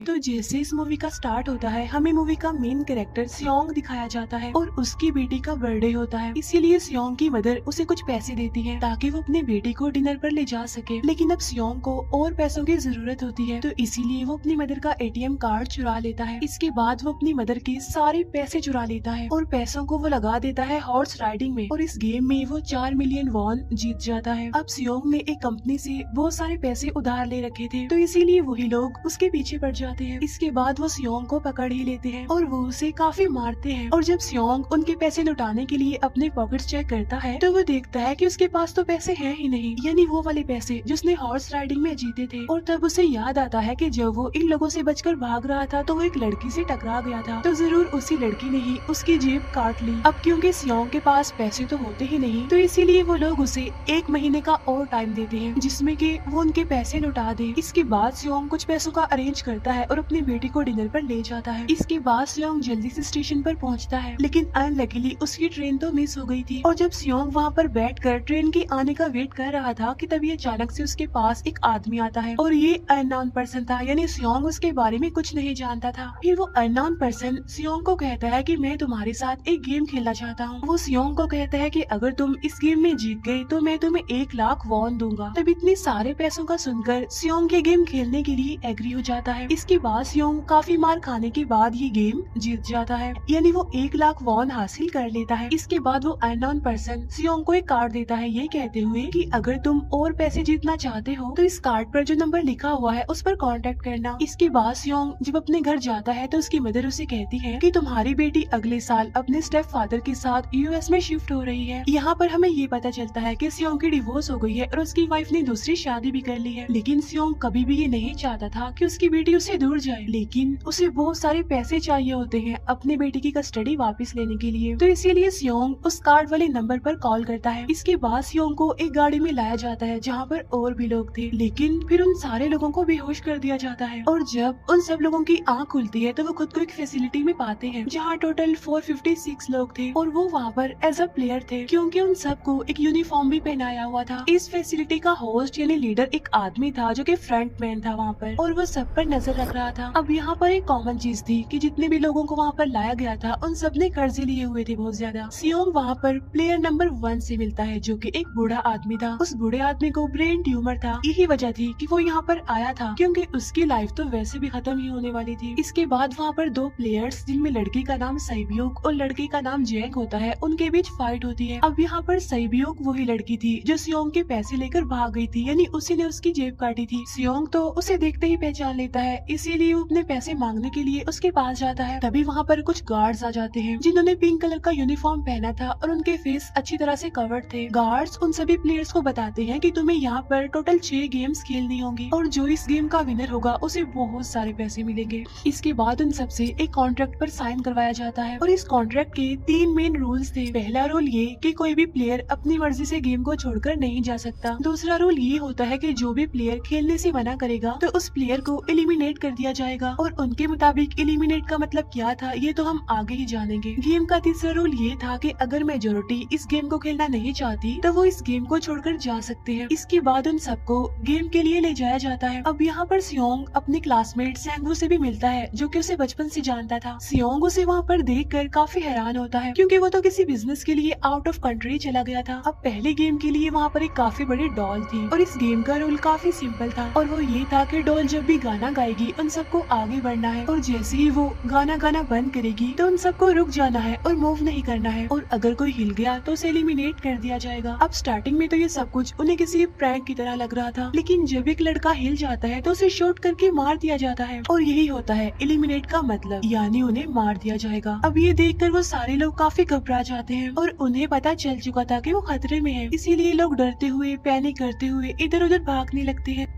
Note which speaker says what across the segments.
Speaker 1: तो जैसे इस मूवी का स्टार्ट होता है, हमें मूवी का मेन कैरेक्टर सियोंग दिखाया जाता है और उसकी बेटी का बर्थडे होता है। इसीलिए सियोंग की मदर उसे कुछ पैसे देती है ताकि वो अपनी बेटी को डिनर पर ले जा सके। लेकिन अब सियोंग को और पैसों की जरूरत होती है, तो इसीलिए वो अपनी मदर का एटीएम कार्ड चुरा लेता है। इसके बाद वो अपनी मदर के सारे पैसे चुरा लेता है और पैसों को वो लगा देता है हॉर्स राइडिंग में, और इस गेम में वो 4 मिलियन वॉन जीत जाता है। अब सियोंग ने एक कंपनी से बहुत सारे पैसे उधार ले रखे थे, तो इसीलिए वही लोग उसके पीछे पड़ जाते हैं। इसके बाद वो सियोंग को पकड़ ही लेते हैं और वो उसे काफी मारते हैं। और जब सियोंग उनके पैसे लुटाने के लिए अपने पॉकेट्स चेक करता है, तो वो देखता है कि उसके पास तो पैसे हैं ही नहीं, यानी वो वाले पैसे जिसने हॉर्स राइडिंग में जीते थे। और तब उसे याद आता है कि जब वो इन लोगों से बचकर भाग रहा था तो वो एक लड़की से टकरा गया था, तो जरूर उसी लड़की ने ही उसकी जेब काट ली। अब क्योंकि सियोंग के पास पैसे तो होते ही नहीं, तो इसीलिए वो लोग उसे 1 महीने का और टाइम देते हैं जिसमें कि वो उनके पैसे लौटा दे। इसके बाद सियोंग कुछ पैसों का अरेंज करता है और अपनी बेटी को डिनर पर ले जाता है। इसके बाद सियोंग जल्दी से स्टेशन पर पहुंचता है, लेकिन अनलकीली उसकी ट्रेन तो मिस हो गई थी। और जब सियोंग वहां पर बैठकर ट्रेन के आने का वेट कर रहा था कि तभी अचानक से उसके पास एक आदमी आता है, और ये अननोन पर्सन था, यानी सियोंग उसके बारे में कुछ नहीं जानता था। फिर वो अननोन पर्सन सियोंग को कहता है कि मैं तुम्हारे साथ एक गेम खेलना चाहता हूँ। वो सियोंग को कहता है कि अगर तुम इस गेम में जीत गए तो मैं तुम्हें 1 लाख वॉन दूंगा। तब इतने सारे पैसों का सुनकर सियोंग ये गेम खेलने के लिए एग्री हो जाता है। इसके बाद सियोंग काफी मार खाने के बाद ये गेम जीत जाता है, यानी वो 1 लाख वॉन हासिल कर लेता है। इसके बाद वो अननोन पर्सन सियोंग को एक कार्ड देता है, ये कहते हुए कि अगर तुम और पैसे जीतना चाहते हो तो इस कार्ड पर जो नंबर लिखा हुआ है उस पर कांटेक्ट करना। इसके बाद सियोंग जब अपने घर जाता है तो उसकी मदर उसे कहती है कि तुम्हारी बेटी अगले साल अपने स्टेप फादर के साथ यूएस में शिफ्ट हो रही है। यहाँ पर हमें ये पता चलता है कि सियोंग की डिवोर्स हो गई है और उसकी वाइफ ने दूसरी शादी भी कर ली है। लेकिन सियोंग कभी भी ये नहीं चाहता था कि उसकी बेटी उससे दूर जाए, लेकिन उसे बहुत सारे पैसे चाहिए होते हैं अपनी बेटी की कस्टडी वापस लेने के लिए, तो इसीलिए सियोंग उस कार्ड वाले नंबर पर कॉल करता है। इसके बाद सियोंग को एक गाड़ी में लाया जाता है जहाँ पर और भी लोग थे, लेकिन फिर उन सारे लोगों को बेहोश कर दिया जाता है। और जब उन सब लोगों की आँख खुलती है तो वो खुद को एक फैसिलिटी में पाते हैं जहाँ टोटल 456 लोग थे, और वो वहाँ पर एज अ प्लेयर थे क्योंकि उन सबको एक यूनिफॉर्म भी पहनाया हुआ था। इस फैसिलिटी का होस्ट यानी लीडर एक आदमी था जो कि फ्रंट मैन था वहाँ पर, और वो सब पर नजर रख रहा था। अब यहाँ पर एक कॉमन चीज थी कि जितने भी लोगों को वहाँ पर लाया गया था उन सब ने कर्जे लिए हुए थे बहुत ज्यादा। सियोंग वहाँ पर प्लेयर नंबर 1 से मिलता है जो कि एक बूढ़ा आदमी था। उस बूढ़े आदमी को ब्रेन ट्यूमर था, यही वजह थी कि वो यहाँ पर आया था क्योंकि उसकी लाइफ तो वैसे भी खत्म ही होने वाली थी। इसके बाद वहाँ पर 2 प्लेयर्स जिनमें लड़की का नाम सैबियोक और लड़के का नाम जैक होता है, उनके बीच फाइट होती है। अब यहाँ पर सैबियोक वही लड़की थी जो सियोंग के पैसे लेकर भाग गई थी, यानी उसी ने उसकी जेब काटी थी। सियोंग तो उसे देखते ही पहचान लेता है, इसीलिए वो अपने पैसे मांगने के लिए उसके पास जाता है। तभी वहाँ पर कुछ गार्ड्स आ जाते हैं जिन्होंने पिंक कलर का यूनिफॉर्म पहना था और उनके फेस अच्छी तरह से कवर्ड थे। गार्ड्स उन सभी प्लेयर्स को बताते हैं कि तुम्हें यहाँ पर टोटल 6 गेम्स खेलनी होंगी और जो इस गेम का विनर होगा उसे बहुत सारे पैसे मिलेंगे। इसके बाद उन सबसे एक कॉन्ट्रैक्ट पर साइन करवाया जाता है और इस कॉन्ट्रैक्ट के 3 मेन रूल्स थे। पहला रूल ये कि कोई भी प्लेयर अपनी मर्जी से गेम को छोड़कर नहीं जा सकता। दूसरा रूल ये होता है कि जो भी प्लेयर खेलने से मना करेगा तो उस प्लेयर को एलिमिनेट कर दिया जाएगा, और उनके मुताबिक एलिमिनेट का मतलब क्या था ये तो हम आगे ही जानेंगे। गेम का तीसरा रूल ये था कि अगर मेजोरिटी इस गेम को खेलना नहीं चाहती तो वो इस गेम को छोड़कर जा सकते हैं। इसके बाद उन सबको गेम के लिए ले जाया जाता है। अब यहाँ पर सियोंग अपने क्लासमेट सैंगवू से भी मिलता है जो कि उसे बचपन से जानता था। सियोंग उसे वहाँ पर देखकर काफी हैरान होता है क्योंकि वो तो किसी बिजनेस के लिए आउट ऑफ कंट्री चला गया था। अब पहले गेम के लिए वहाँ पर एक काफी बड़ी डॉल थी और इस गेम का रूल काफी सिंपल था, और वो ये था कि डॉल जब भी गाना गाएगी उन सबको आगे बढ़ना है, और जैसे ही वो गाना गाना बंद करेगी तो उन सबको रुक जाना है और मूव नहीं करना है, और अगर कोई हिल गया तो उसे एलिमिनेट कर दिया जाएगा। अब स्टार्टिंग में तो ये सब कुछ उन्हें किसी प्रैंक की तरह लग रहा था, लेकिन जब एक लड़का हिल जाता है तो उसे शूट करके मार दिया जाता है, और यही होता है एलिमिनेट का मतलब, यानी उन्हें मार दिया जाएगा। अब ये देखकर वो सारे लोग काफी घबरा जाते हैं और उन्हें पता चल चुका था कि वो खतरे में है, इसीलिए लोग डरते हुए पैनिक करते हुए इधर उधर भागने लगते हैं।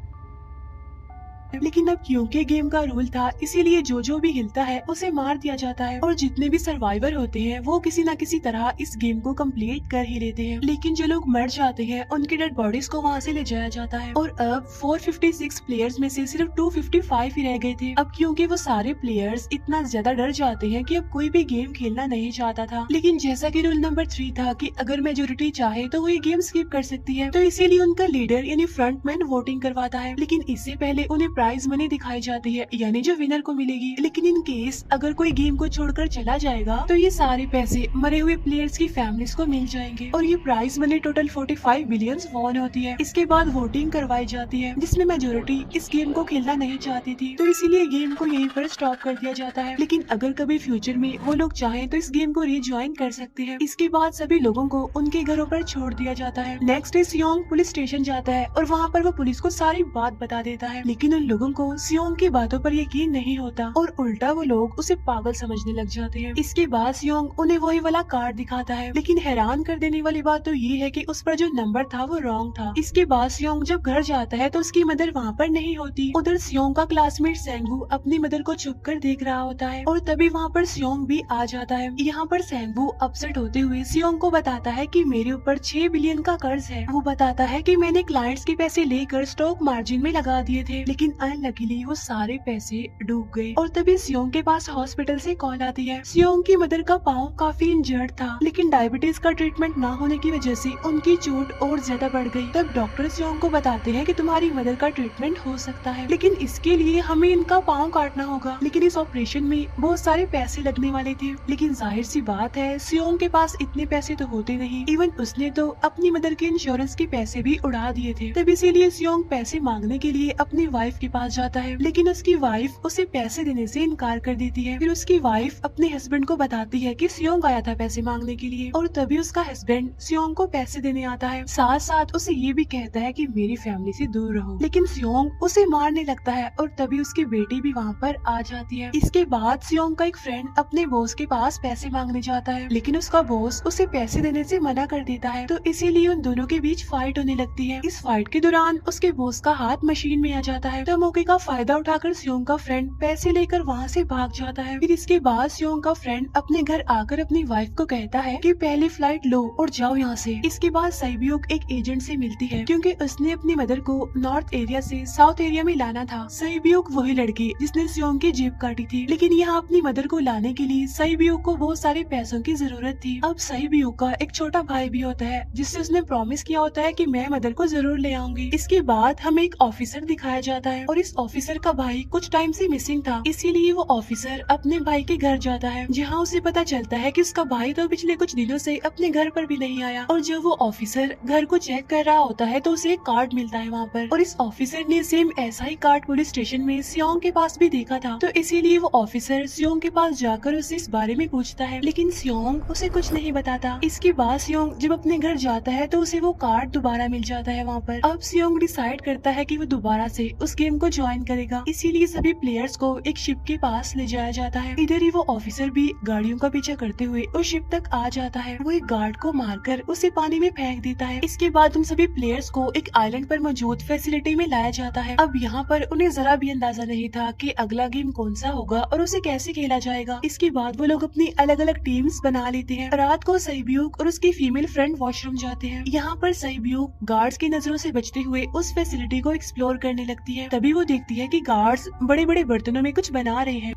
Speaker 1: लेकिन अब क्योंकि गेम का रूल था इसीलिए जो भी हिलता है उसे मार दिया जाता है, और जितने भी सर्वाइवर होते हैं वो किसी न किसी तरह इस गेम को कंप्लीट कर ही लेते हैं। लेकिन जो लोग मर जाते हैं उनकी डेड बॉडीज को वहाँ से ले जाया जाता है, और अब 456 प्लेयर्स में से सिर्फ 255 ही रह गए थे। अब क्योंकि वो सारे प्लेयर्स इतना ज्यादा डर जाते हैं कि अब कोई भी गेम खेलना नहीं चाहता था। लेकिन जैसा कि रूल नंबर 3 था कि अगर मेजोरिटी चाहे तो वो ये गेम स्किप कर सकती है, तो इसीलिए उनका लीडर यानी फ्रंटमैन वोटिंग करवाता है। लेकिन इससे पहले उन्हें प्राइज मनी दिखाई जाती है, यानी जो विनर को मिलेगी। लेकिन इन केस अगर कोई गेम को छोड़कर चला जाएगा तो ये सारे पैसे मरे हुए प्लेयर्स की फैमिलीज को मिल जाएंगे। और ये prize money total 45 billion won होती है। इसके बाद वोटिंग करवाई जाती है, जिसमें मेजोरिटी इस गेम को खेलना नहीं चाहती थी, तो इसीलिए गेम को यहीं पर स्टॉप कर दिया जाता है। लेकिन अगर कभी फ्यूचर में वो लोग चाहें तो इस गेम को रीज्वाइन कर सकते हैं। इसके बाद सभी लोगों को उनके घरों पर छोड़ दिया जाता है। नेक्स्ट डे सियोंग पुलिस स्टेशन जाता है और वहाँ पर वो पुलिस को सारी बात बता देता है। लेकिन उन लोगों को सियोंग की बातों पर यकीन नहीं होता और उल्टा वो लोग उसे पागल समझने लग जाते हैं। इसके बाद सियोंग उन्हें वही वाला कार्ड दिखाता है, लेकिन हैरान कर देने वाली बात तो ये है कि उस पर जो नंबर था वो रॉन्ग था। इसके बाद सियोंग जब घर जाता है तो उसकी मदर वहाँ पर नहीं होती। उधर सियोंग का क्लासमेट सेंगू अपनी मदर को छुप कर देख रहा होता है और तभी वहाँ पर सियोंग भी आ जाता है। यहाँ पर सेंगू अपसेट होते हुए सियोंग को बताता है कि मेरे ऊपर 6 बिलियन का कर्ज है। वो बताता है कि मैंने क्लाइंट्स के पैसे लेकर स्टॉक मार्जिन में लगा दिए थे, लेकिन अनलकीली वो सारे पैसे डूब गए। और तभी सियोंग के पास हॉस्पिटल से कॉल आती है। सियोंग की मदर का पाँव काफी इंजर्ड था, लेकिन डायबिटीज का ट्रीटमेंट न होने की वजह से उनकी चोट और ज्यादा बढ़ गई। तब डॉक्टर सियोंग को बताते हैं कि तुम्हारी मदर का ट्रीटमेंट हो सकता है, लेकिन इसके लिए हमें इनका पाँव काटना होगा। लेकिन इस ऑपरेशन में बहुत सारे पैसे लगने वाले थे। लेकिन जाहिर सी बात है सियोंग के पास इतने पैसे तो होते नहीं। इवन उसने तो अपनी मदर के इंश्योरेंस के पैसे भी उड़ा दिए थे। तब इसीलिए सियोंग पैसे मांगने के लिए अपनी वाइफ के पास जाता है, लेकिन उसकी वाइफ उसे पैसे देने से इनकार कर देती है। फिर उसकी वाइफ अपने हस्बैंड को बताती है कि सियोंग आया था पैसे मांगने के लिए, और तभी उसका हस्बैंड सियोंग को पैसे देने आता है। साथ साथ उसे ये भी कहता है कि मेरी फैमिली से दूर रहो। लेकिन सियोंग उसे मारने लगता है और तभी उसकी बेटी भी वहाँ पर आ जाती है। इसके बाद सियोंग का एक फ्रेंड अपने बॉस के पास पैसे मांगने जाता है, लेकिन उसका बॉस उसे पैसे देने से मना कर देता है, तो इसीलिए उन दोनों के बीच फाइट होने लगती है। इस फाइट के दौरान उसके बॉस का हाथ मशीन में आ जाता है, तो मौके का फायदा उठाकर सियोंग का फ्रेंड पैसे लेकर वहाँ से भाग जाता है। फिर इसके बाद सियोंग का फ्रेंड अपने घर आकर अपनी वाइफ को कहता है कि पहली फ्लाइट लो और जाओ यहाँ से। इसके बाद साइबियोक एक एजेंट से मिलती है, क्योंकि उसने अपनी मदर को नॉर्थ एरिया से साउथ एरिया में लाना था। साइबियोक वही लड़की जिसने सियोंग की जेब काटी थी, लेकिन यहाँ अपनी मदर को लाने के लिए साइबियोक को बहुत सारे पैसों की जरूरत थी। अब साइबियोक का एक छोटा भाई भी होता है, जिससे उसने प्रॉमिस किया होता है कि मैं मदर को जरूर ले आऊंगी। इसके बाद हमें एक ऑफिसर दिखाया जाता है, और इस ऑफिसर का भाई कुछ टाइम से मिसिंग था, इसीलिए वो ऑफिसर अपने भाई के घर जाता है, जहाँ उसे पता चलता है कि उसका भाई तो पिछले कुछ दिनों से अपने घर पर भी नहीं आया। और जब वो ऑफिसर घर को चेक कर रहा होता है तो उसे एक कार्ड मिलता है वहाँ पर, और इस ऑफिसर ने सेम ऐसा ही कार्ड पुलिस स्टेशन में सियोंग के पास भी देखा था, तो इसीलिए वो ऑफिसर सियोंग के पास जाकर उसे इस बारे में पूछता है, लेकिन सियोंग उसे कुछ नहीं बताता। इसके बाद सियोंग जब अपने घर जाता है तो उसे वो कार्ड दोबारा मिल जाता है वहाँ पर। अब सियोंग डिसाइड करता है कि वो दोबारा से उस गेम को ज्वाइन करेगा, इसीलिए सभी प्लेयर्स को एक शिप के पास ले जाया जाता है। इधर ही वो ऑफिसर भी गाड़ियों का पीछा करते हुए उस शिप तक आ जाता है। वो एक गार्ड को मारकर उसे पानी में फेंक देता है। इसके बाद उन सभी प्लेयर्स को एक आइलैंड पर मौजूद फैसिलिटी में लाया जाता है। अब यहाँ पर उन्हें जरा भी अंदाजा नहीं था कि अगला गेम कौन सा होगा और उसे कैसे खेला जाएगा। इसके बाद वो लोग अपनी अलग अलग टीम्स बना लेते हैं। रात को साइबियोक और उसकी फीमेल फ्रेंड वॉशरूम जाते हैं। यहाँ पर साइबियोक गार्ड्स की नजरों से बचते हुए उस फैसिलिटी को एक्सप्लोर करने लगती है। तभी वो देखती है कि गार्ड्स बड़े बड़े बर्तनों में कुछ बना रहे हैं,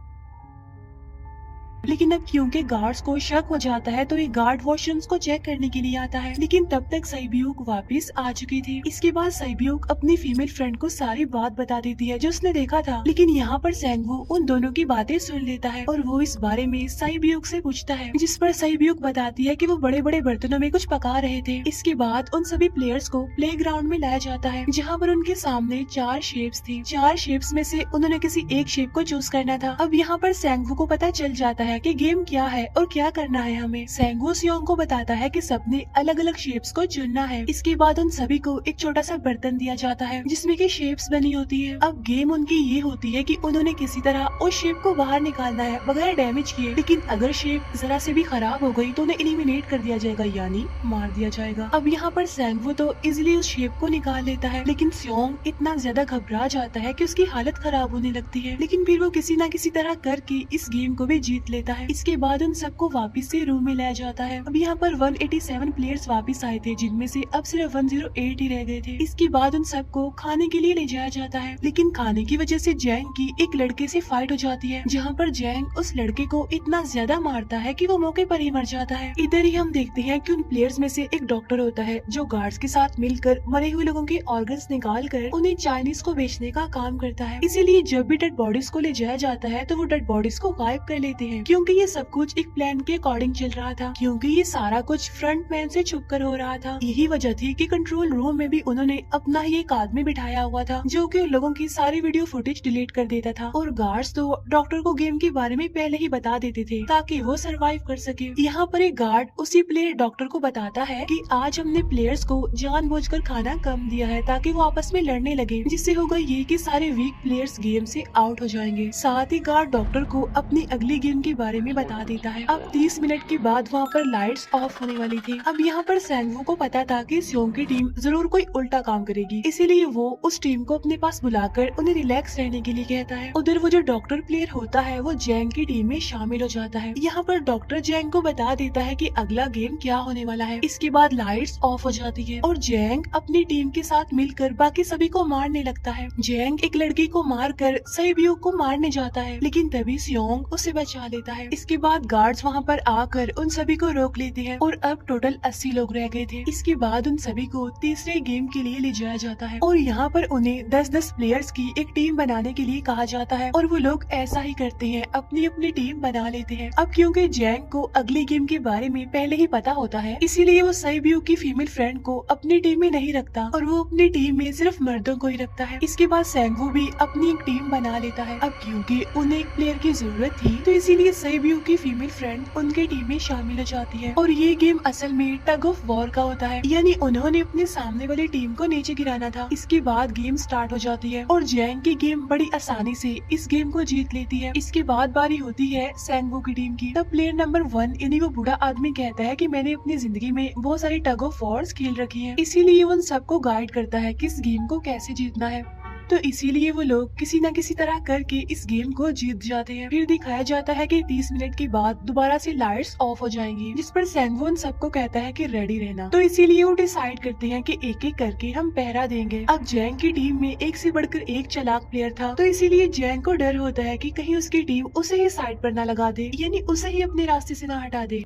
Speaker 1: लेकिन अब क्योंकि गार्ड्स को शक हो जाता है तो ये गार्ड वॉशरूम्स को चेक करने के लिए आता है, लेकिन तब तक साइबियोक वापस आ चुकी थी। इसके बाद साइबियोक अपनी फीमेल फ्रेंड को सारी बात बता देती है जो उसने देखा था, लेकिन यहाँ पर सेंगवू उन दोनों की बातें सुन लेता है और वो इस बारे में साइबियोक से पूछता है, जिस पर साइबियोक बताती है कि वो बड़े बड़े बर्तनों में कुछ पका रहे थे। इसके बाद उन सभी प्लेयर्स को प्लेग्राउंड में लाया जाता है, जहाँ पर उनके सामने 4 शेप्स थी। 4 शेप्स में से उन्होंने किसी एक शेप को चूज करना था। अब यहाँ पर सेंगवू को पता चल जाता है कि गेम क्या है और क्या करना है हमें। सेंगवू सियोंग को बताता है कि सबने अलग अलग शेप्स को चुनना है। इसके बाद उन सभी को एक छोटा सा बर्तन दिया जाता है जिसमें की शेप्स बनी होती है। अब गेम उनकी ये होती है कि उन्होंने किसी तरह उस शेप को बाहर निकालना है बगैर डैमेज किए, लेकिन अगर शेप जरा से भी खराब हो गई तो उन्हें एलिमिनेट कर दिया जाएगा, यानी मार दिया जाएगा। अब यहाँ पर सेंगवू तो इजिली उस शेप को निकाल लेता है, लेकिन सियोंग इतना ज्यादा घबरा जाता है कि उसकी हालत खराब होने लगती है, लेकिन फिर वो किसी न किसी तरह करके इस गेम को भी जीत लेता लेता है। इसके बाद उन सबको वापस से रूम में लाया जाता है। अब यहाँ पर 187 प्लेयर्स वापस आए थे, जिनमें से अब सिर्फ 108 ही रह गए थे। इसके बाद उन सबको खाने के लिए ले जाया जाता है, लेकिन खाने की वजह से जैंग की एक लड़के से फाइट हो जाती है, जहाँ पर जैंग उस लड़के को इतना ज्यादा मारता है कि वो मौके पर ही मर जाता है। इधर ही हम देखते हैं कि उन प्लेयर्स में से एक डॉक्टर होता है जो गार्ड्स के साथ मिलकर मरे हुए लोगों के ऑर्गन्स निकाल कर उन्हें चाइनीज को बेचने का काम करता है। इसीलिए जब भी डेड बॉडीज को ले जाया जाता है तो वो डेड बॉडीज को गायब कर लेते हैं, क्योंकि ये सब कुछ एक प्लान के अकॉर्डिंग चल रहा था, क्योंकि ये सारा कुछ फ्रंट मैन से छुप कर हो रहा था। यही वजह थी कि कंट्रोल रूम में भी उन्होंने अपना ही एक आदमी बिठाया हुआ था जो कि उन लोगों की सारी वीडियो फुटेज डिलीट कर देता था, और गार्ड्स तो डॉक्टर को गेम के बारे में पहले ही बता देते थे ताकि वो सरवाइव कर सके। यहाँ पर एक गार्ड उसी प्लेयर डॉक्टर को बताता है कि आज हमने प्लेयर्स को जानबूझकर खाना कम दिया है ताकि वो आपस में लड़ने लगे, जिससे होगा ये कि सारे वीक प्लेयर्स गेम से आउट हो जाएंगे। साथ ही गार्ड डॉक्टर को अपनी अगली गेम के बारे में बता देता है। अब 30 मिनट के बाद वहाँ पर लाइट्स ऑफ होने वाली थी। अब यहाँ पर सैंगवू को पता था कि सियोंग की टीम जरूर कोई उल्टा काम करेगी, इसीलिए वो उस टीम को अपने पास बुलाकर उन्हें रिलैक्स रहने के लिए कहता है। उधर वो जो डॉक्टर प्लेयर होता है वो जैंग की टीम में शामिल हो जाता है। यहाँ पर डॉक्टर जैंग को बता देता है कि अगला गेम क्या होने वाला है। इसके बाद लाइट्स ऑफ हो जाती है और जैंग अपनी टीम के साथ मिलकर बाकी सभी को मारने लगता है। जैंग एक लड़की को मारकर सईब्यू को मारने जाता है, लेकिन तभी सियोंग उसे बचा लेता है। इसके बाद गार्ड्स वहाँ पर आकर उन सभी को रोक लेते हैं और अब टोटल 80 लोग रह गए थे। इसके बाद उन सभी को तीसरे गेम के लिए ले जाया जाता है और यहाँ पर उन्हें 10-10 प्लेयर्स की एक टीम बनाने के लिए कहा जाता है, और वो लोग ऐसा ही करते हैं, अपनी अपनी टीम बना लेते हैं। अब क्योंकि जैंग को अगली गेम के बारे में पहले ही पता होता है, इसीलिए वो सईब्यू की फीमेल फ्रेंड को अपनी टीम में नहीं रखता और वो अपनी टीम में सिर्फ मर्दों को ही रखता है। इसके बाद सैंगवू भी अपनी एक टीम बना लेता है। अब क्योंकि उन्हें एक प्लेयर की जरूरत थी तो इसीलिए सईब्यू की फीमेल फ्रेंड उनके टीम में शामिल हो जाती है, और ये गेम असल में टग ऑफ वॉर का होता है, यानी उन्होंने अपने सामने वाली टीम को नीचे गिराना था। इसके बाद गेम स्टार्ट हो जाती है और जैंग की गेम बड़ी आसानी से इस गेम को जीत लेती है। इसके बाद बारी होती है सैंगवू की टीम की। तब प्लेयर नंबर 1 यानी वो बूढ़ा आदमी कहता है कि मैंने अपनी जिंदगी में बहुत सारी टग ऑफ वॉर्स खेल रखी है, इसीलिए वो उन सबको गाइड करता है कि इस गेम को कैसे जीतना है। तो इसीलिए वो लोग किसी न किसी तरह करके इस गेम को जीत जाते हैं। फिर दिखाया जाता है कि 30 मिनट के बाद दोबारा से लाइट्स ऑफ हो जाएंगी, जिस पर सैंगवू उन सबको कहता है कि रेडी रहना। तो इसीलिए वो डिसाइड करते हैं कि एक एक करके हम पहरा देंगे। अब जैंग की टीम में एक से बढ़कर एक चालाक प्लेयर था, तो इसीलिए जैंग को डर होता है कि कहीं उसकी टीम उसे ही साइड पर न लगा दे, यानी उसे ही अपने रास्ते से न हटा दे।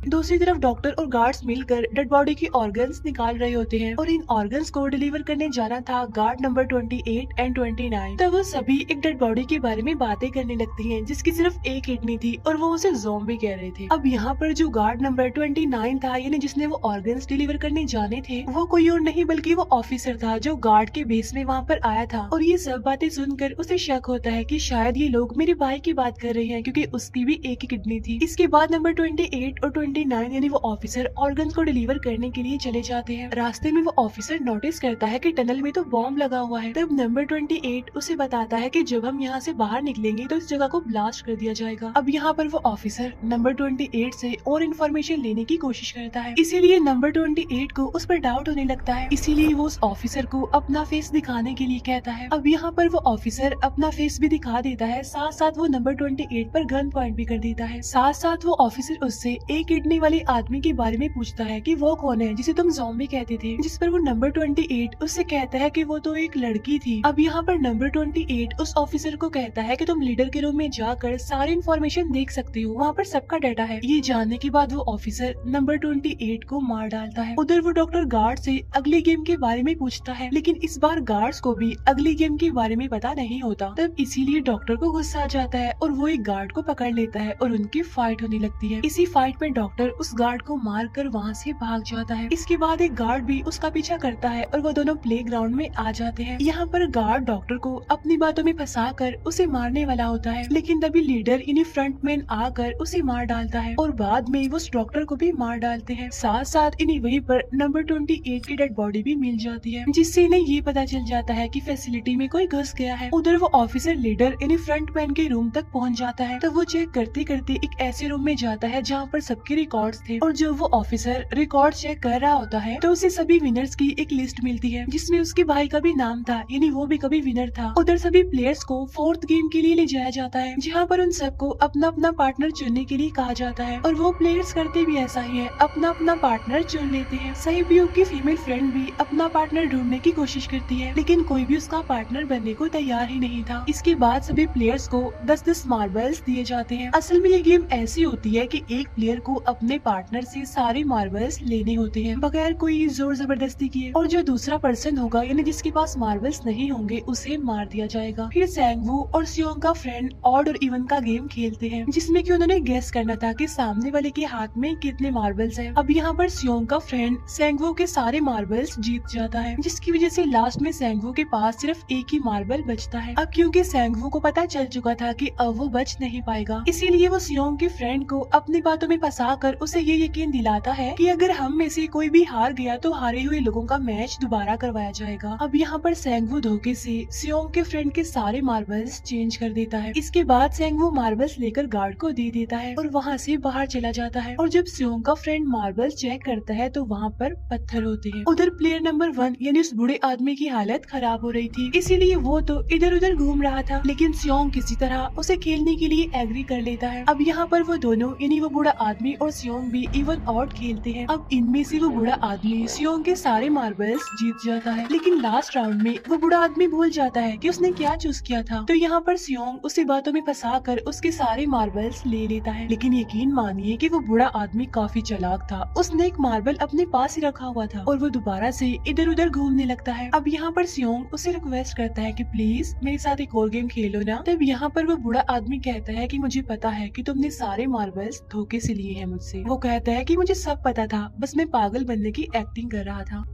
Speaker 1: दूसरी तरफ डॉक्टर और गार्ड्स मिलकर डेड बॉडी की ऑर्गन्स निकाल रहे होते हैं और इन ऑर्गन्स को डिलीवर करने जाना था गार्ड नंबर 28 एंड 29। तब वो सभी एक डेड बॉडी के बारे में बातें करने लगती हैं जिसकी सिर्फ एक किडनी थी और वो उसे ज़ॉम्बी कह रहे थे। अब यहाँ पर जो गार्ड नंबर 29 था, यानी जिसने वो ऑर्गन्स डिलीवर करने जाने थे, वो कोई और नहीं बल्कि वो ऑफिसर था जो गार्ड के बेस में वहाँ पर आया था। और ये सब बातें सुनकर उसे शक होता है कि शायद ये लोग मेरे भाई की बात कर रहे हैं, क्योंकि उसकी भी एक ही किडनी थी। इसके बाद नंबर 28 और 29 यानी वो ऑफिसर ऑर्गन्स को डिलीवर करने के लिए चले जाते हैं। रास्ते में वो ऑफिसर नोटिस करता है कि टनल में तो बॉम्ब लगा हुआ है। तब नंबर 28 उसे बताता है कि जब हम यहाँ से बाहर निकलेंगे तो इस जगह को ब्लास्ट कर दिया जाएगा। अब यहाँ पर वो ऑफिसर नंबर 28 से और इन्फॉर्मेशन लेने की कोशिश करता है, इसीलिए नंबर 28 को उस पर डाउट होने लगता है, इसीलिए वो उस ऑफिसर को अपना फेस दिखाने के लिए कहता है। अब यहाँ पर वो ऑफिसर अपना फेस भी दिखा देता है, साथ साथ वो नंबर 28 पर गन पॉइंट भी कर देता है। साथ साथ वो ऑफिसर उससे एक किडनी वाले आदमी के बारे में पूछता है कि वो कौन है जिसे तुम ज़ॉम्बी कहते थे, जिस पर वो नंबर 28 उससे कहता है कि वो तो एक लड़की थी। अब यहाँ पर नंबर 28 उस ऑफिसर को कहता है कि तुम लीडर के रूम में जाकर सारी इन्फॉर्मेशन देख सकते हो, वहाँ पर सबका डाटा है। ये जानने के बाद वो ऑफिसर नंबर 28 को मार डालता है। उधर वो डॉक्टर गार्ड से अगली गेम के बारे में पूछता है, लेकिन इस बार गार्ड्स को भी अगली गेम के बारे में पता नहीं होता। तब इसीलिए डॉक्टर को गुस्सा आ जाता है और वो एक गार्ड को पकड़ लेता है और उनकी फाइट होने लगती है। इसी फाइट में डॉक्टर उस गार्ड को मार कर वहाँ से भाग जाता है। इसके बाद एक गार्ड भी उसका पीछा करता है और वो दोनों प्लेग्राउंड में आ जाते हैं। यहाँ पर गार्ड डॉक्टर को अपनी बातों में फंसाकर उसे मारने वाला होता है, लेकिन तभी लीडर यानी फ्रंटमैन आकर उसे मार डालता है और बाद में वो उस डॉक्टर को भी मार डालते हैं। साथ साथ इन्हीं वहीं पर नंबर 28 की डेड बॉडी भी मिल जाती है, जिससे इन्हें ये पता चल जाता है कि फैसिलिटी में कोई घुस गया है। उधर वो ऑफिसर लीडर यानी फ्रंटमैन के रूम तक पहुँच जाता है। तो वो चेक करते करते एक ऐसे रूम में जाता है जहाँ पर सबके रिकॉर्ड्स थे और जब वो ऑफिसर रिकॉर्ड चेक कर रहा होता है तो उसे सभी विनर्स की एक लिस्ट मिलती है जिसमें उसके भाई का भी नाम था, यानी वो भी कभी विनर था। उधर सभी प्लेयर्स को फोर्थ गेम के लिए ले जाया जाता है जहाँ पर उन सबको अपना अपना पार्टनर चुनने के लिए कहा जाता है और वो प्लेयर्स करते भी ऐसा ही है, अपना अपना पार्टनर चुन लेते हैं। सहयोग की फीमेल फ्रेंड भी अपना पार्टनर ढूंढने की कोशिश करती है लेकिन कोई भी उसका पार्टनर बनने को तैयार ही नहीं था। इसके बाद सभी प्लेयर्स को 10-10 मार्बल्स दिए जाते हैं। असल में ये गेम ऐसी होती है कि एक प्लेयर को अपने पार्टनर से सारे मार्बल्स लेने होते हैं बगैर कोई जोर जबरदस्ती किए और जो दूसरा पर्सन होगा यानी जिसके पास मार्बल्स नहीं होंगे उसे मार दिया जाएगा। फिर सैंगवू और सियोंग का फ्रेंड ऑड और इवन का गेम खेलते हैं जिसमें कि उन्होंने गेस करना था कि सामने वाले के हाथ में कितने मार्बल्स हैं। अब यहाँ पर सियोंग का फ्रेंड सैंगवू के सारे मार्बल्स जीत जाता है जिसकी वजह से लास्ट में सैंगवू के पास सिर्फ एक ही मार्बल बचता है। अब क्योंकि सैंगवू को पता चल चुका था कि अब वो बच नहीं पाएगा इसीलिए वो सियोंग के फ्रेंड को अपनी बातों में फंसा कर उसे ये यकीन दिलाता है कि अगर हम में से कोई भी हार गया तो हारे हुए लोगों का मैच दोबारा करवाया जाएगा। अब यहाँ पर सैंगवू धोखे से सियोंग के फ्रेंड के सारे मार्बल्स चेंज कर देता है। इसके बाद सैंगवू मार्बल्स लेकर गार्ड को दे देता है और वहाँ से बाहर चला जाता है और जब सियोंग का फ्रेंड मार्बल्स चेक करता है तो वहाँ पर पत्थर होते हैं। उधर प्लेयर नंबर 1 यानी उस बूढ़े आदमी की हालत खराब हो रही थी इसीलिए वो तो इधर उधर घूम रहा था लेकिन सियोंग किसी तरह उसे खेलने के लिए एग्री कर लेता है। अब यहाँ पर वो दोनों यानी वो बूढ़ा आदमी और सियोंग भी इवन आउट खेलते हैं। अब इनमें से वो बूढ़ा आदमी सियोंग के सारे मार्बल्स जीत जाता है लेकिन लास्ट राउंड में वो बूढ़ा आदमी भूल जाता है कि उसने क्या चूज किया था। तो यहाँ पर सियोंग उसे बातों में फंसा कर उसके सारे मार्बल्स ले लेता है लेकिन यकीन मानिए कि वो बूढ़ा आदमी काफी चालाक था। उसने एक मार्बल अपने पास ही रखा हुआ था और वो दोबारा से इधर उधर घूमने लगता है। अब यहाँ पर सियोंग उसे रिक्वेस्ट करता है कि प्लीज मेरे साथ एक और गेम खेलो ना। तब यहाँ पर वो बूढ़ा आदमी कहता है कि मुझे पता है कि तुमने सारे मार्बल्स धोखे से लिए हैं मुझसे। वो कहता है कि मुझे सब पता था, बस मैं पागल बनने की एक्टिंग कर रहा था।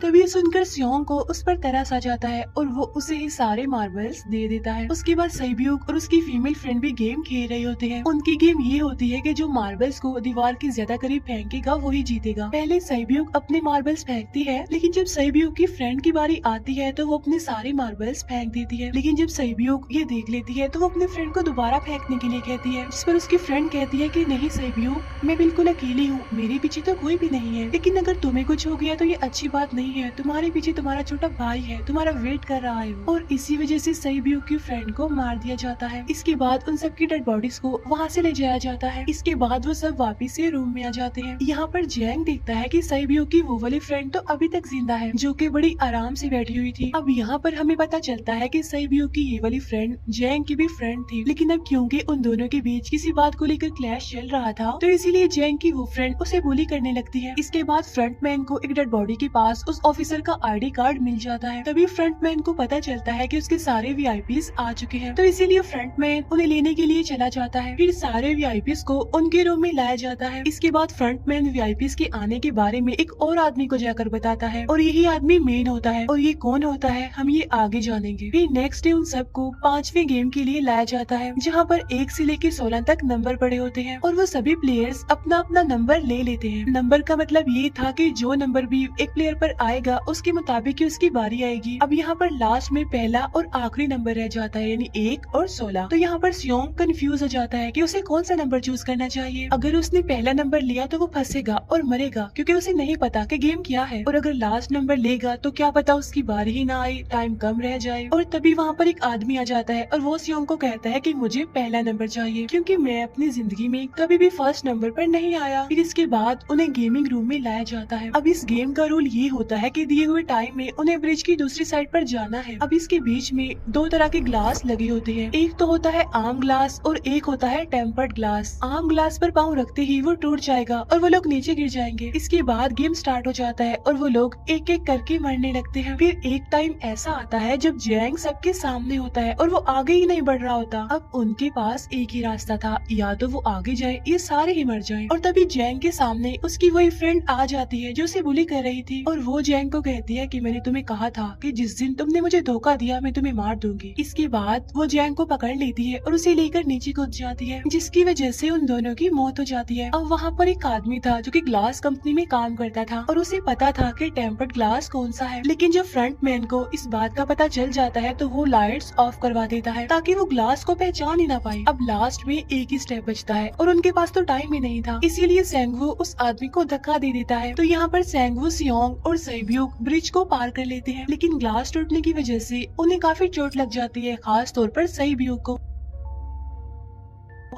Speaker 1: तभी सुनकर सियोंग को उस पर तरस आ जाता है और वो उसे ही सारे मार्बल्स दे देता है। उसके बाद सैब्यूक और उसकी फीमेल फ्रेंड भी गेम खेल रहे होते हैं। उनकी गेम ये होती है कि जो मार्बल्स को दीवार के ज्यादा करीब फेंकेगा वही जीतेगा। पहले सैब्यूक अपने मार्बल्स फेंकती है लेकिन जब सैब्यूक की फ्रेंड की बारी आती है तो वो अपने सारे मार्बल्स फेंक देती है लेकिन जब सैब्यूक ये देख लेती है तो वो अपने फ्रेंड को दोबारा फेंकने के लिए कहती है जिस पर उसकी फ्रेंड कहती है कि नहीं सैब्यूक, मैं बिल्कुल अकेली हूँ, मेरे पीछे तो कोई भी नहीं है, लेकिन अगर तुम्हें कुछ हो गया तो ये अच्छी बात नहीं है, तुम्हारे पीछे तुम्हारा छोटा भाई है, तुम्हारा वेट कर रहा है। और इसी वजह से सैब्यूक की फ्रेंड को मार दिया जाता है। इसके बाद उन सबकी डेड बॉडीज को वहाँ से ले जाया जाता है। इसके बाद वो सब वापिस से रूम में आ जाते हैं। यहाँ पर जैंग देखता है कि सैब्यूक की वो वाली फ्रेंड तो अभी तक जिंदा है जो कि बड़ी आराम से बैठी हुई थी। अब यहाँ पर हमें पता चलता है कि सैब्यूक की ये वाली फ्रेंड जैंग की भी फ्रेंड थी, लेकिन अब क्योंकि उन दोनों के बीच किसी बात को लेकर क्लैश चल रहा था तो इसीलिए जैंग की वो फ्रेंड उसे बुली करने लगती है। इसके बाद फ्रंटमैन को एक डेड बॉडी के पास उस ऑफिसर का आईडी कार्ड मिल जाता है। तभी फ्रंटमैन को पता चलता है कि उसके सारे वीआईपीज आ चुके हैं, तो इसीलिए फ्रंटमैन उन्हें लेने के लिए चला जाता है। फिर सारे वीआईपीज को उनके रूम में लाया जाता है। इसके बाद फ्रंटमैन वीआईपीज के आने के बारे में एक और आदमी को जाकर बताता है और यही आदमी मेन होता है। और ये कौन होता है हम ये आगे जानेंगे। फिर नेक्स्ट डे उन सबको 5वें गेम के लिए लाया जाता है जहाँ पर 1 से लेकर 16 तक नंबर पड़े होते हैं और वो सभी प्लेयर्स अपना अपना नंबर ले लेते हैं। नंबर का मतलब ये था कि जो नंबर भी एक प्लेयर पर आएगा उसके मुताबिक ही उसकी बारी आएगी। अब यहाँ पर लास्ट में पहला और आखिरी नंबर रह जाता है यानी 1 और 16। तो यहाँ पर सियोंग कंफ्यूज हो जाता है कि उसे कौन सा नंबर चूज करना चाहिए। अगर उसने पहला नंबर लिया तो वो फंसेगा और मरेगा क्योंकि उसे नहीं पता कि गेम क्या है, और अगर लास्ट नंबर लेगा तो क्या पता उसकी बारी ही ना आए, टाइम कम रह जाए। और तभी वहाँ पर एक आदमी आ जाता है और वो सियोंग को कहता है कि मुझे पहला नंबर चाहिए क्योंकि मैं अपनी जिंदगी में कभी भी फर्स्ट नंबर पर नहीं आया। फिर इसके बाद उन्हें गेमिंग रूम में लाया जाता है। अब इस गेम का रूल ये होता है कि दिए हुए टाइम में उन्हें ब्रिज की दूसरी साइड पर जाना है। अब इसके बीच में 2 तरह के ग्लास लगे होते हैं, एक तो होता है आम ग्लास और एक होता है टेम्पर्ड ग्लास। आम ग्लास पर पाँव रखते ही वो टूट जाएगा और वो लोग नीचे गिर जाएंगे। इसके बाद गेम स्टार्ट हो जाता है और वो लोग एक एक करके मरने लगते हैं। फिर एक टाइम ऐसा आता है जब जैंग सबके सामने होता है और वो आगे ही नहीं बढ़ रहा होता। अब उनके पास एक ही रास्ता था, या तो वो आगे जाए या सारे ही मर जाएं। और तभी जैंग के सामने उसकी वही फ्रेंड आ जाती है जो उसे बुली कर रही थी और वो वो जैंग को कहती है कि मैंने तुम्हें कहा था कि जिस दिन तुमने मुझे धोखा दिया मैं तुम्हें मार दूंगी। इसके बाद वो जैंग को पकड़ लेती है और उसे लेकर नीचे कूद जाती है, जिसकी वजह से उन दोनों की मौत हो जाती है। अब वहाँ पर एक आदमी था जो कि ग्लास कंपनी में काम करता था और उसे पता था कि टेम्पर्ड ग्लास कौन सा है, लेकिन जब फ्रंट मैन को इस बात का पता चल जाता है तो वो लाइट्स ऑफ करवा देता है ताकि वो ग्लास को पहचान ही ना पाए। अब लास्ट में एक ही स्टेप बचता है और उनके पास तो टाइम ही नहीं था, इसीलिए सेंगवू उस आदमी को धक्का दे देता है। तो यहाँ पर सेंगवू, सियोंग और सेब्यूक ब्रिज को पार कर लेते हैं, लेकिन ग्लास टूटने की वजह से उन्हें काफी चोट लग जाती है, खास तौर पर सेब्यूक को।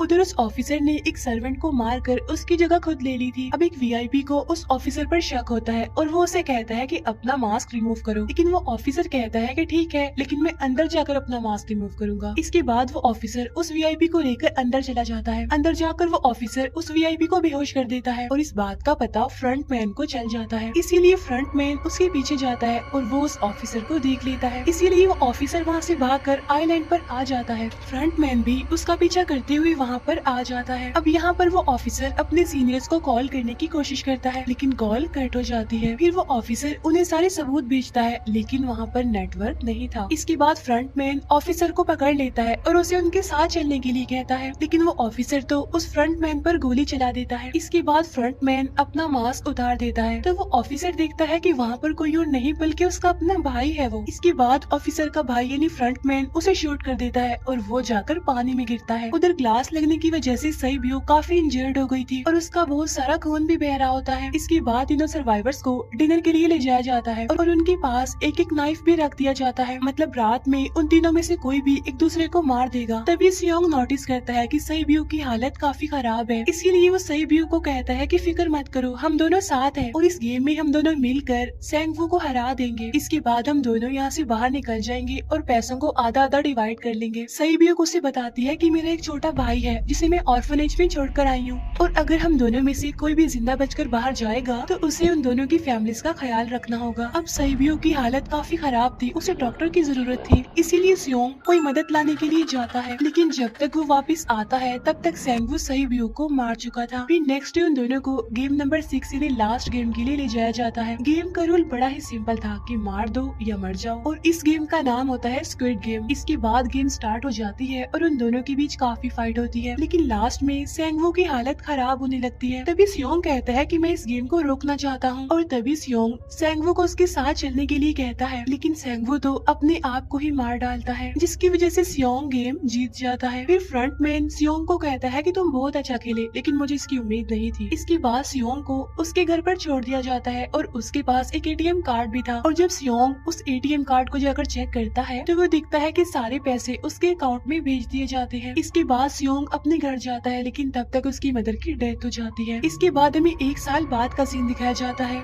Speaker 1: उधर उस ऑफिसर ने एक सर्वेंट को मारकर उसकी जगह खुद ले ली थी। अब एक वीआईपी को उस ऑफिसर पर शक होता है और वो उसे कहता है कि अपना मास्क रिमूव करो, लेकिन वो ऑफिसर कहता है कि ठीक है, लेकिन मैं अंदर जाकर अपना मास्क रिमूव करूंगा। इसके बाद वो ऑफिसर उस वीआईपी को लेकर अंदर चला जाता है। अंदर जाकर वो ऑफिसर उस वीआईपी को बेहोश कर देता है और इस बात का पता फ्रंट मैन को चल जाता है, इसीलिए फ्रंट मैन उसके पीछे जाता है और वो उस ऑफिसर को देख लेता है, इसीलिए वो ऑफिसर वहाँ से भागकर आइलैंड पर आ जाता है। फ्रंट मैन भी उसका पीछा करते हुए वहाँ पर आ जाता है। अब यहाँ पर वो ऑफिसर अपने सीनियर्स को कॉल करने की कोशिश करता है, लेकिन कॉल कट हो जाती है। फिर वो ऑफिसर उन्हें सारे सबूत भेजता है, लेकिन वहाँ पर नेटवर्क नहीं था। इसके बाद फ्रंट मैन ऑफिसर को पकड़ लेता है और उसे उनके साथ चलने के लिए कहता है, लेकिन वो ऑफिसर तो उस फ्रंट मैन पर गोली चला देता है। इसके बाद फ्रंट मैन अपना मास्क उतार देता है तो वो ऑफिसर देखता है कि वहाँ पर कोई और नहीं बल्कि उसका अपना भाई है वो। इसके बाद ऑफिसर का भाई यानी फ्रंट मैन उसे शूट कर देता है और वो जाकर पानी में गिरता है। उधर ग्लास लगने की वजह से सेब्यूक काफी इंजर्ड हो गई थी और उसका बहुत सारा खून भी बह रहा होता है। इसके बाद तीनों सर्वाइवर्स को डिनर के लिए ले जाया जाता है और उनके पास एक एक नाइफ भी रख दिया जाता है, मतलब रात में उन तीनों में से कोई भी एक दूसरे को मार देगा। तभी सियोंग नोटिस करता है कि सेब्यूक की हालत काफी खराब है, इसीलिए वो सेब्यूक को कहता है कि फिक्र मत करो, हम दोनों साथ हैं और इस गेम में हम दोनों मिलकर सेंगवू को हरा देंगे। इसके बाद हम दोनों यहाँ से बाहर निकल जाएंगे और पैसों को आधा आधा डिवाइड कर लेंगे। सेब्यूक उसे बताती है कि मेरा एक छोटा भाई है जिसे मैं ऑर्फनेज में छोड़कर आई हूँ और अगर हम दोनों में से कोई भी जिंदा बचकर बाहर जाएगा तो उसे उन दोनों की फैमिलीज का ख्याल रखना होगा। अब सेब्यूक की हालत काफी खराब थी, उसे डॉक्टर की जरूरत थी, इसीलिए सियोंग कोई मदद लाने के लिए जाता है, लेकिन जब तक वो वापस आता है तब तक सेंगवू सेब्यूक को मार चुका था। फिर नेक्स्ट डे उन दोनों को गेम नंबर 6 यानी लास्ट गेम के लिए ले जाया जाता है। गेम का रूल बड़ा ही सिंपल था कि मार दो या मर जाओ और इस गेम का नाम होता है स्क्विड गेम। इसके बाद गेम स्टार्ट हो जाती है और उन दोनों के बीच काफी फाइट होती है, लेकिन लास्ट में सेंगवू की हालत खराब होने लगती है। तभी सियोंग कहता है कि मैं इस गेम को रोकना चाहता हूँ और तभी सियोंग सेंगवू को उसके साथ चलने के लिए कहता है, लेकिन सेंगवू तो अपने आप को ही मार डालता है, जिसकी वजह से सियोंग गेम जीत जाता है। फिर फ्रंट मैन सियोंग को कहता है कि तुम बहुत अच्छा खेले, लेकिन मुझे इसकी उम्मीद नहीं थी। इसके बाद सियोंग को उसके घर पर छोड़ दिया जाता है और उसके पास एक एटीएम कार्ड भी था और जब सियोंग उस एटीएम कार्ड को जाकर चेक करता है तो वो दिखता है कि सारे पैसे उसके अकाउंट में भेज दिए जाते हैं। इसके बाद सियोंग अपने घर जाता है, लेकिन तब तक उसकी मदर की डेथ हो जाती है। इसके बाद हमें 1 साल बाद का सीन दिखाया जाता है,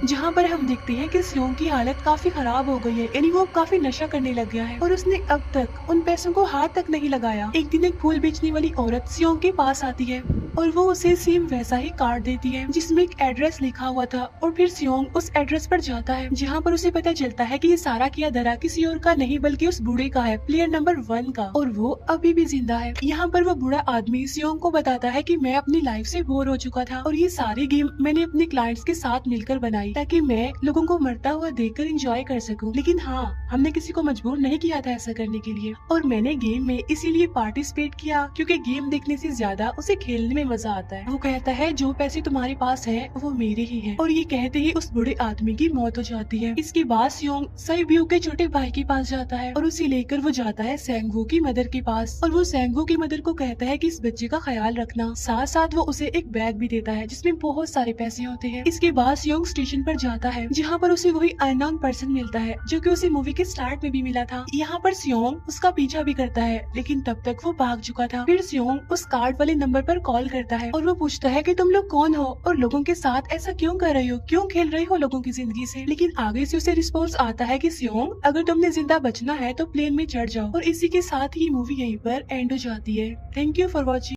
Speaker 1: जहाँ पर हम देखते हैं कि सियोंग की हालत काफी खराब हो गई है, यानी वो काफी नशा करने लग गया है और उसने अब तक उन पैसों को हाथ तक नहीं लगाया। एक दिन एक फूल बेचने वाली औरत सियोंग के पास आती है और वो उसे सेम वैसा ही कार्ड देती है जिसमें एक एड्रेस लिखा हुआ था और फिर सियोंग उस एड्रेस पर जाता है, जहाँ पर उसे पता चलता है कि ये सारा किया धरा किसी और का नहीं बल्कि उस बूढ़े का है, प्लेयर नंबर 1 का, और वो अभी भी जिंदा है। यहाँ पर वो बूढ़ा आदमी सियोंग को बताता है कि मैं अपनी लाइफ से बोर हो चुका था और ये सारी गेम मैंने अपने क्लाइंट्स के साथ मिलकर बनाई ताकि मैं लोगों को मरता हुआ देखकर एंजॉय कर सकूं, लेकिन हाँ, हमने किसी को मजबूर नहीं किया था ऐसा करने के लिए और मैंने गेम में इसीलिए पार्टिसिपेट किया क्योंकि गेम देखने से ज्यादा उसे खेलने में मजा आता है। वो कहता है जो पैसे तुम्हारे पास है वो मेरे ही है और ये कहते ही उस बूढ़े आदमी की मौत हो जाती है। इसके बाद सियोंग सेब्यूक के छोटे भाई के पास जाता है और उसे लेकर वो जाता है सेंगवू की मदर के पास और वो सेंगवू की मदर को कहता है कि इस बच्चे का ख्याल रखना, साथ साथ वो उसे एक बैग भी देता है जिसमें बहुत सारे पैसे होते हैं। इसके बाद सियोंग स्टेशन पर जाता है जहाँ पर उसे वही अननोन पर्सन मिलता है जो कि उसे मूवी के स्टार्ट में भी मिला था। यहाँ पर सियोंग उसका पीछा भी करता है, लेकिन तब तक वो भाग चुका था। फिर सियोंग उस कार्ड वाले नंबर पर कॉल करता है और वो पूछता है कि तुम लोग कौन हो और लोगों के साथ ऐसा क्यों कर रहे हो, क्यों खेल रहे हो लोगों की जिंदगी से। लेकिन आगे से उसे रिस्पॉन्स आता है कि सियोंग अगर तुमने जिंदा बचना है तो प्लेन में चढ़ जाओ और इसी के साथ ही मूवी यहीं पर एंड हो जाती है। Thank you for watching.